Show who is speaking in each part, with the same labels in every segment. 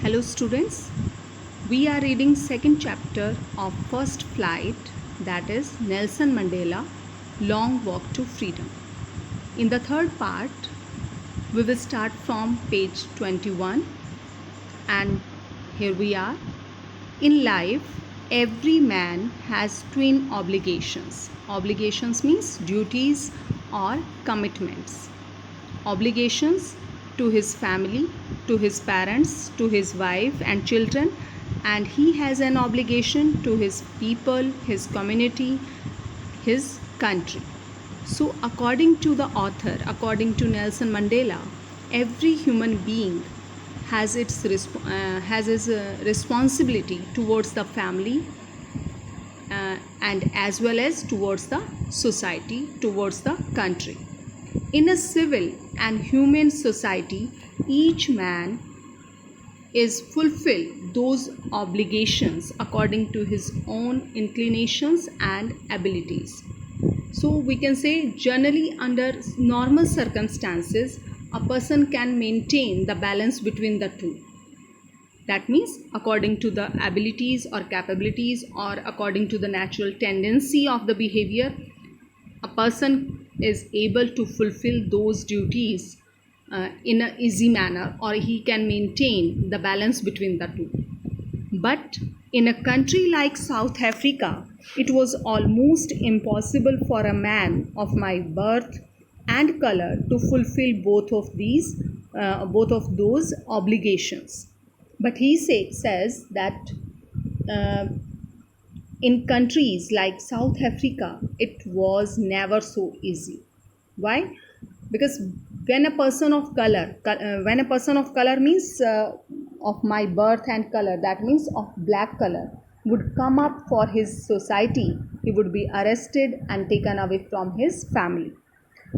Speaker 1: Hello students, we are reading second chapter of First Flight, that is Nelson Mandela Long Walk to Freedom. In the third part, we will start from page 21 and here we are. In life, every man has twin obligations. Obligations means duties or commitments. Obligations to his family, to his parents, to his wife and children, and he has an obligation to his people, his community, his country. So according to the author, according to Nelson Mandela, every human being has its responsibility towards the family and as well as towards the society, towards the country. In a civil and humane society, each man is fulfill those obligations according to his own inclinations and abilities. So we can say generally under normal circumstances, a person can maintain the balance between the two. That means according to the abilities or capabilities or according to the natural tendency of the behavior, a person is able to fulfill those duties in an easy manner, or he can maintain the balance between the two. But in a country like South Africa, it was almost impossible for a man of my birth and color to fulfill both of those obligations. But he says that uh, in countries like South Africa, it was never so easy. Why? Because when a person of color means of my birth and color, that means of black color, would come up for his society, he would be arrested and taken away from his family.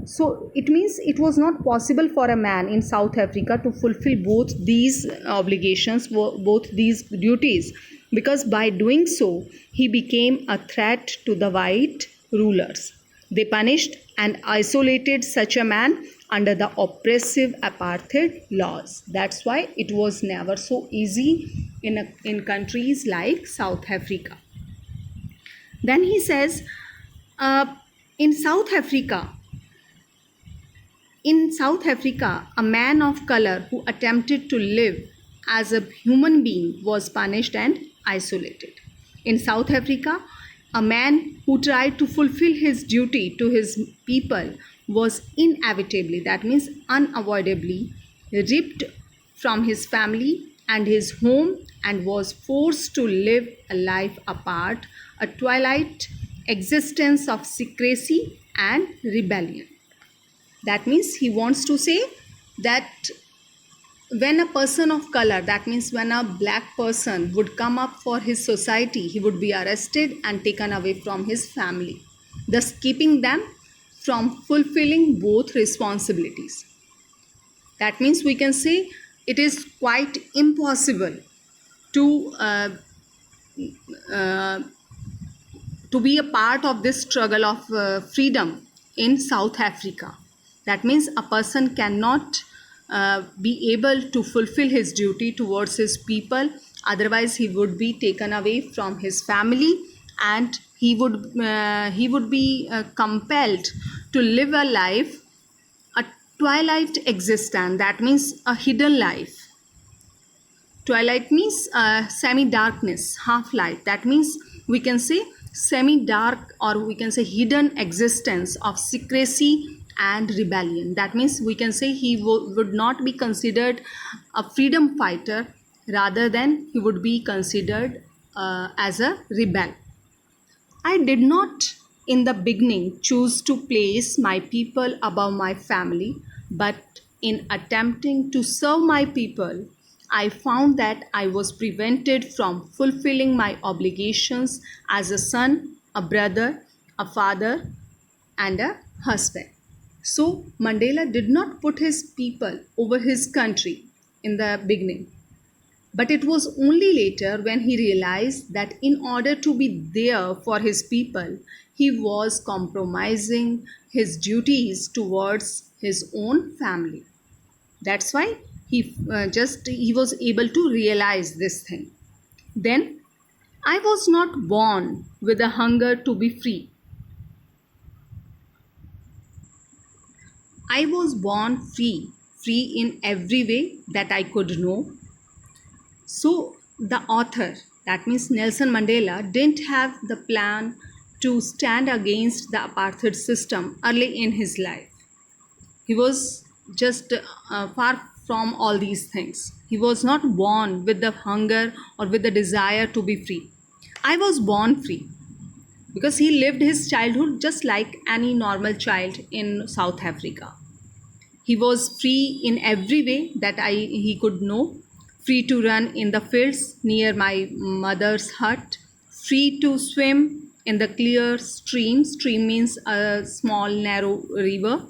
Speaker 1: So it means it was not possible for a man in South Africa to fulfill both these obligations, both these duties, because by doing so, he became a threat to the white rulers. They punished and isolated such a man under the oppressive apartheid laws. That's why it was never so easy in countries like South Africa. Then he says, in South Africa, a man of color who attempted to live as a human being was punished and isolated. In South Africa, a man who tried to fulfill his duty to his people was inevitably, that means unavoidably, ripped from his family and his home and was forced to live a life apart, a twilight existence of secrecy and rebellion. That means he wants to say that when a person of color, that means when a black person would come up for his society, he would be arrested and taken away from his family, thus keeping them from fulfilling both responsibilities. That means we can say it is quite impossible to be a part of this struggle of freedom in South Africa. That means a person cannot be able to fulfill his duty towards his people, otherwise he would be taken away from his family and he would be compelled to live a life, a twilight existence, that means a hidden life. Twilight means semi-darkness, half-light. That means we can say semi-dark or we can say hidden existence of secrecy and rebellion. That means we can say he would not be considered a freedom fighter, rather than he would be considered as a rebel. I did not in the beginning choose to place my people above my family, but in attempting to serve my people, I found that I was prevented from fulfilling my obligations as a son, a brother, a father, and a husband. So Mandela did not put his people over his country in the beginning. But it was only later when he realized that in order to be there for his people, he was compromising his duties towards his own family. That's why He was able to realize this thing. Then, I was not born with a hunger to be free. I was born free, free in every way that I could know. So, the author, that means Nelson Mandela, didn't have the plan to stand against the apartheid system early in his life. He was just far from all these things. He was not born with the hunger or with the desire to be free. I was born free because he lived his childhood just like any normal child in South Africa. He was free in every way that he could know. Free to run in the fields near my mother's hut. Free to swim in the clear stream. Stream means a small narrow river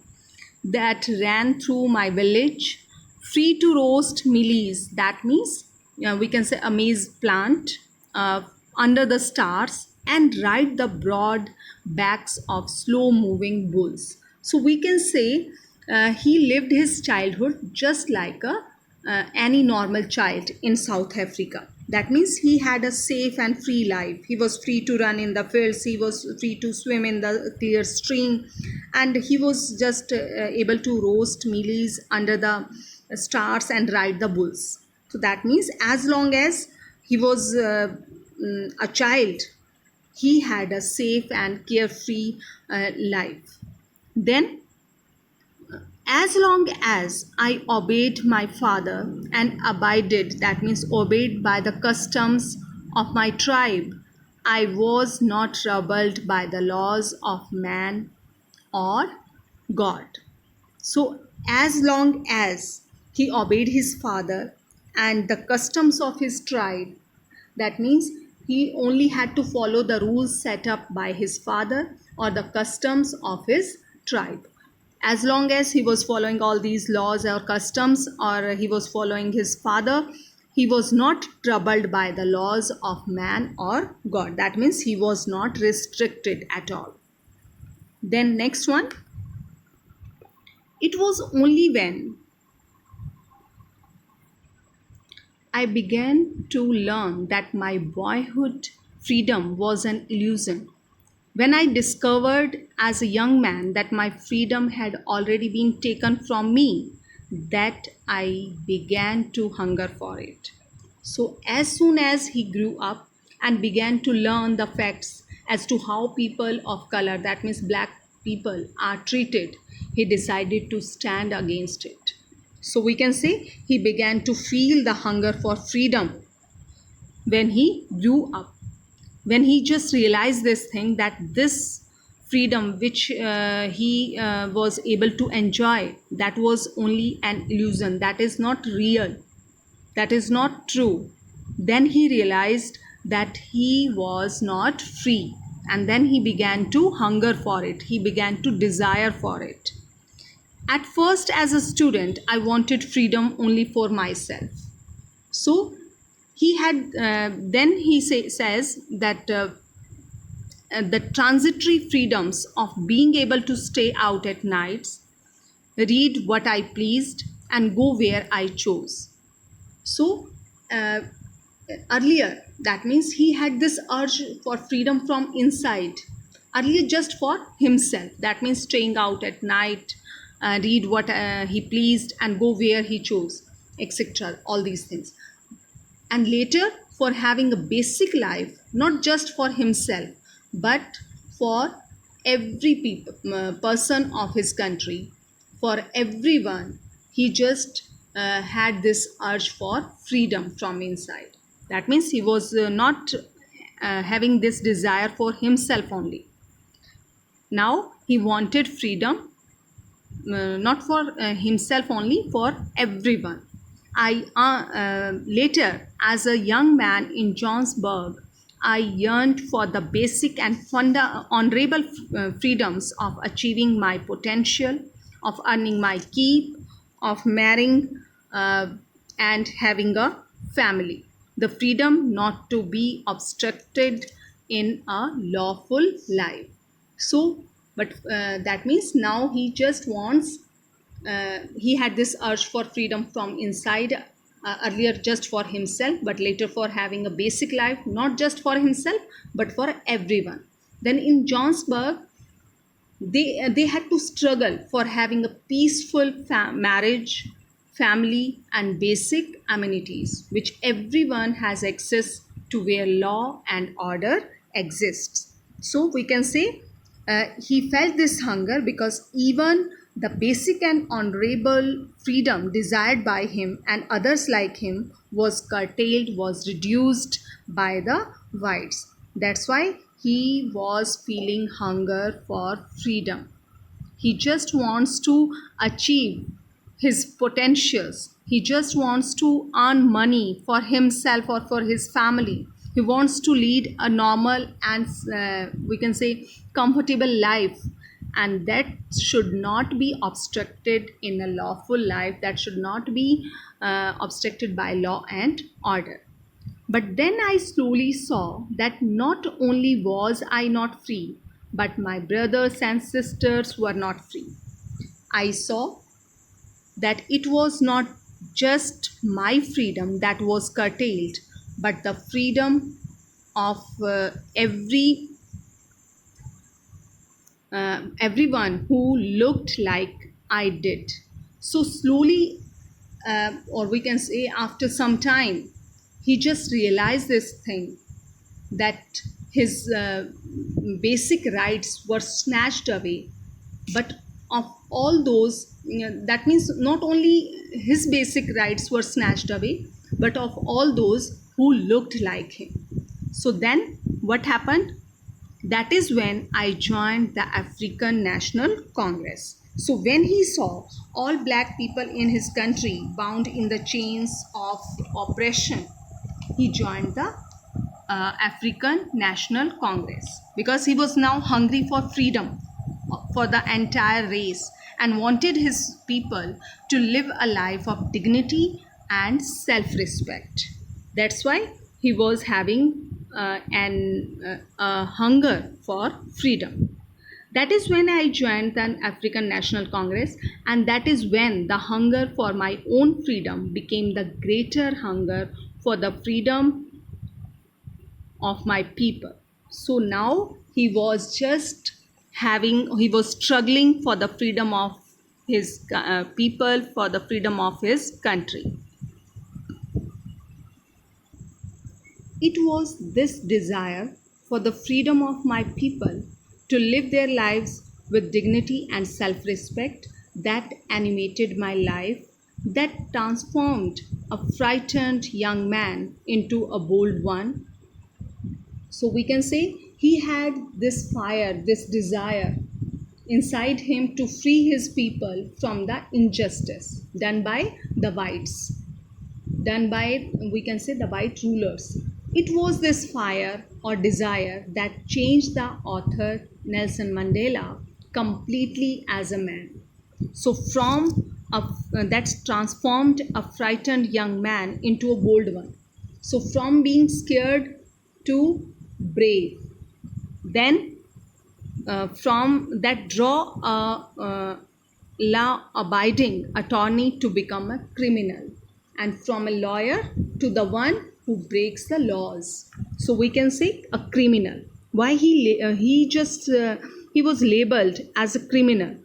Speaker 1: that ran through my village. Free to roast mealies. That means we can say a maize plant under the stars and ride the broad backs of slow moving bulls. So we can say he lived his childhood just like any normal child in South Africa. That means he had a safe and free life. He was free to run in the fields, he was free to swim in the clear stream, and he was just able to roast mealies under the stars and ride the bulls. So that means as long as he was a child, he had a safe and carefree life. Then, as long as I obeyed my father and abided, that means obeyed by the customs of my tribe, I was not troubled by the laws of man or God. So, as long as he obeyed his father and the customs of his tribe, that means he only had to follow the rules set up by his father or the customs of his tribe. As long as he was following all these laws or customs, or he was following his father, he was not troubled by the laws of man or God. That means he was not restricted at all. Then, next one. It was only when I began to learn that my boyhood freedom was an illusion. When I discovered as a young man that my freedom had already been taken from me, that I began to hunger for it. So, as soon as he grew up and began to learn the facts as to how people of color, that means black people, are treated, he decided to stand against it. So, we can say he began to feel the hunger for freedom when he grew up, when he just realized this thing, that this freedom which he was able to enjoy, that was only an illusion, that is not real, that is not true. Then he realized that he was not free, and then he began to hunger for it, he began to desire for it. At first, as a student, I wanted freedom only for myself. So he had then he says that the transitory freedoms of being able to stay out at nights, read what I pleased, and go where I chose. So uh, earlier, that means he had this urge for freedom from inside. Earlier, just for himself. That means staying out at night, read what he pleased, and go where he chose, etc. All these things. And later, for having a basic life, not just for himself but for every person of his country, for everyone. He just had this urge for freedom from inside. That means he was not having this desire for himself only. Now he wanted freedom, not for himself only, for everyone. I later, as a young man in Johannesburg, I yearned for the basic and honorable freedoms of achieving my potential, of earning my keep, of marrying and having a family. The freedom not to be obstructed in a lawful life. So, but that means now he just wants he had this urge for freedom from inside, earlier just for himself, but later for having a basic life, not just for himself but for everyone. Then in Johannesburg, they had to struggle for having a peaceful marriage, family, and basic amenities which everyone has access to, where law and order exists. So we can say he felt this hunger because even the basic and honorable freedom desired by him and others like him was curtailed, was reduced by the whites. That's why he was feeling hunger for freedom. He just wants to achieve his potentials. He just wants to earn money for himself or for his family. He wants to lead a normal and we can say comfortable life, and that should not be obstructed in a lawful life. That should not be obstructed by law and order. But then I slowly saw that not only was I not free, but my brothers and sisters were not free. I saw that it was not just my freedom that was curtailed, but the freedom of everyone who looked like I did. So slowly, or we can say after some time, he just realized this thing, that his basic rights were snatched away. But of all those, that means not only his basic rights were snatched away, but of all those who looked like him. So then what happened? That is when I joined the African National Congress. So when he saw all black people in his country bound in the chains of oppression, he joined the African National Congress because he was now hungry for freedom for the entire race and wanted his people to live a life of dignity and self respect. That's why he was having a hunger for freedom. That is when I joined the African National Congress, and that is when the hunger for my own freedom became the greater hunger for the freedom of my people. So now he was struggling for the freedom of his people, for the freedom of his country. It was this desire for the freedom of my people to live their lives with dignity and self respect that animated my life, that transformed a frightened young man into a bold one. So we can say he had this fire, this desire inside him to free his people from the injustice done by the whites, done by, we can say, the white rulers. It was this fire or desire that changed the author Nelson Mandela completely as a man. So that's transformed a frightened young man into a bold one. So from being scared to brave. Then from that draw a law abiding attorney to become a criminal, and from a lawyer to the one who breaks the laws. So we can say a criminal. Why he was labeled as a criminal?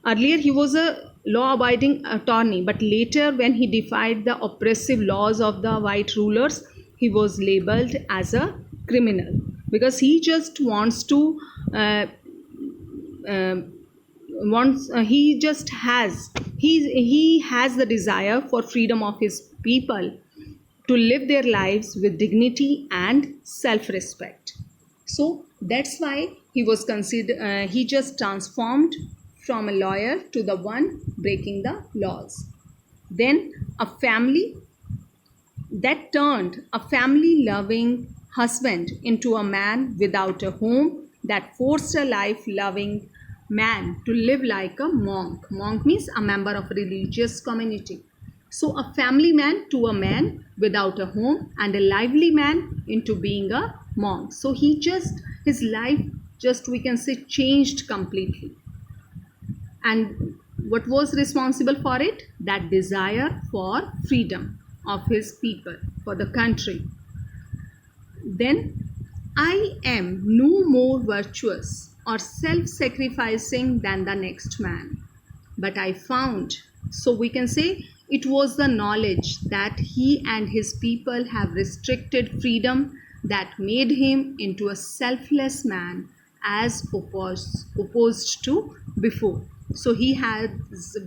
Speaker 1: Earlier he was a law abiding attorney, but later when he defied the oppressive laws of the white rulers, he was labeled as a criminal because he just wants to uh, wants he just has he has the desire for freedom of his people to live their lives with dignity and self respect. So that's why he just transformed from a lawyer to the one breaking the laws. Then a family that turned a family loving husband into a man without a home, that forced a life loving man to live like a monk. Monk means a member of a religious community. So, a family man to a man without a home, and a lively man into being a monk. So, his life just, we can say, changed completely. And What was responsible for it? That desire for freedom of his people, for the country. Then I am no more virtuous or self sacrificing than the next man. But I found, so we can say it was the knowledge that he and his people have restricted freedom that made him into a selfless man as opposed to before. So he has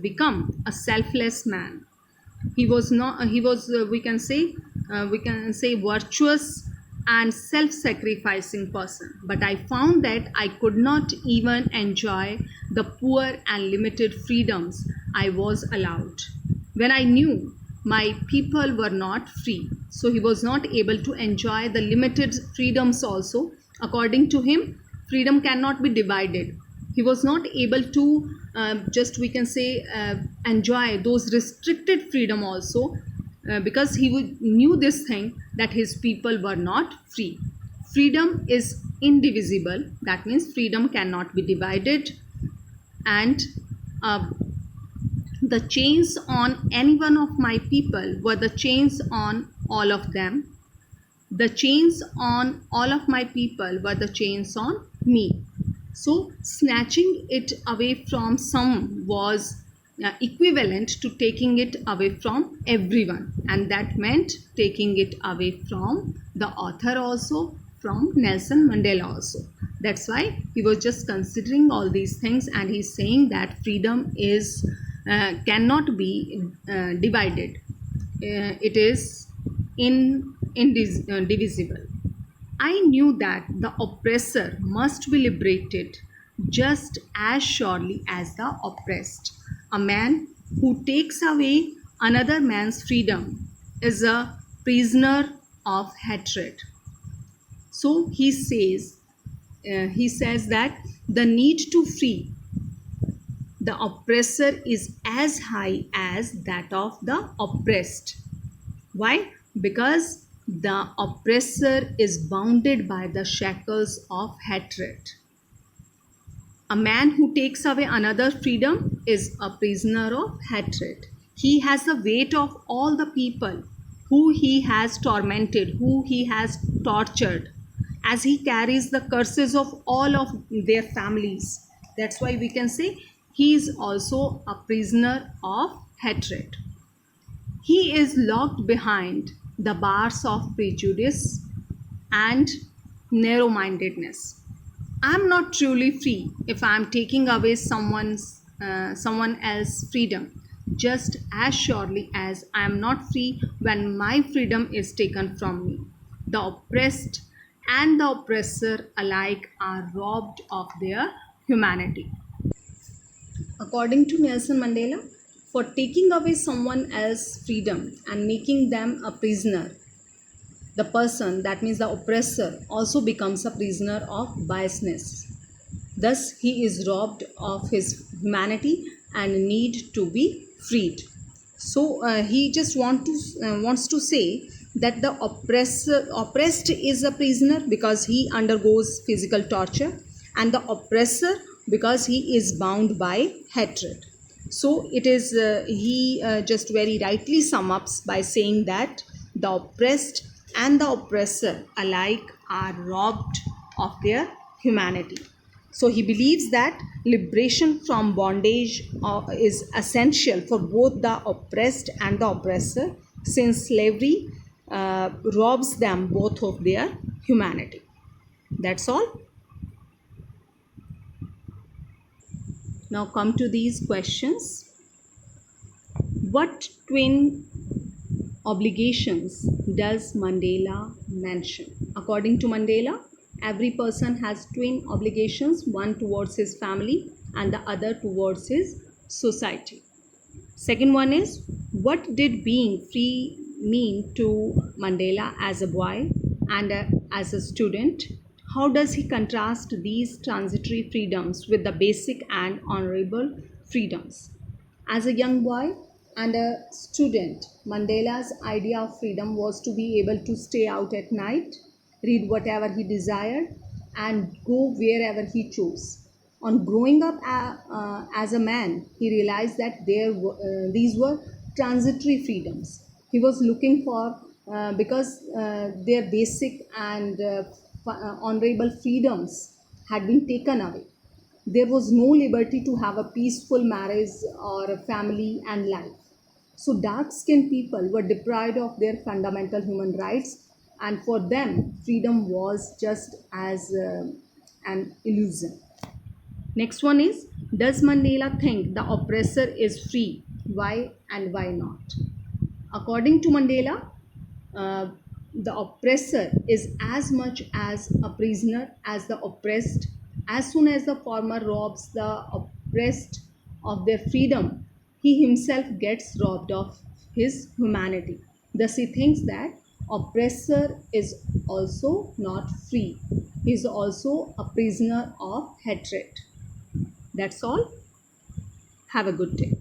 Speaker 1: become a selfless man. He was not, he was, we can say virtuous and self-sacrificing person, but I found that I could not even enjoy the poor and limited freedoms I was allowed when I knew my people were not free. So he was not able to enjoy the limited freedoms also. According to him, freedom cannot be divided. He was not able to just we can say enjoy those restricted freedom also, because he knew this thing that his people were not free. Freedom is indivisible, that means freedom cannot be divided. And uh, the chains on any one of my people were the chains on all of them. The chains on all of my people were the chains on me. So, snatching it away from some was equivalent to taking it away from everyone, and that meant taking it away from the author also, from Nelson Mandela also. That's why he was just considering all these things, and he's saying that freedom is cannot be divided. It is indivisible. I knew that the oppressor must be liberated just as surely as the oppressed. A man who takes away another man's freedom is a prisoner of hatred. So he says that the need to free the oppressor is as high as that of the oppressed. Why? Because the oppressor is bounded by the shackles of hatred. A man who takes away another freedom is a prisoner of hatred. He has the weight of all the people who he has tormented, who he has tortured, as he carries the curses of all of their families. That's why we can say he is also a prisoner of hatred. He is locked behind the bars of prejudice and narrow mindedness. I'm not truly free if I'm taking away someone else's freedom, just as surely as I am not free when my freedom is taken from me. The oppressed and the oppressor alike are robbed of their humanity. According to Nelson Mandela, for taking away someone else's freedom and making them a prisoner, the person, that means the oppressor, also becomes a prisoner of biasness. Thus, he is robbed of his humanity and need to be freed. So he just wants to say that the oppressed is a prisoner because he undergoes physical torture, and the oppressor because he is bound by hatred. So it is he just very rightly sum ups by saying that the oppressed and the oppressor alike are robbed of their humanity. So he believes that liberation from bondage is essential for both the oppressed and the oppressor, since slavery robs them both of their humanity. That's all. Now come to these questions. What twin obligations does Mandela mention? According to Mandela, every person has twin obligations, one towards his family and the other towards his society. Second one is, what did being free mean to Mandela as a boy and as a student? How does he contrast these transitory freedoms with the basic and honorable freedoms? As a young boy and a student, Mandela's idea of freedom was to be able to stay out at night, read whatever he desired, and go wherever he chose. On growing up as a man, he realized that these were transitory freedoms. He was looking for because their basic and honorable freedoms had been taken away. There was no liberty to have a peaceful marriage or a family and life. So, dark skinned people were deprived of their fundamental human rights, and for them, freedom was just as an illusion. Next one is, does Mandela think the oppressor is free? Why and why not? According to Mandela, uh, the oppressor is as much as a prisoner as the oppressed. As soon as the former robs the oppressed of their freedom, he himself gets robbed of his humanity. Thus, he thinks that oppressor is also not free. He is also a prisoner of hatred. That's all. Have a good day.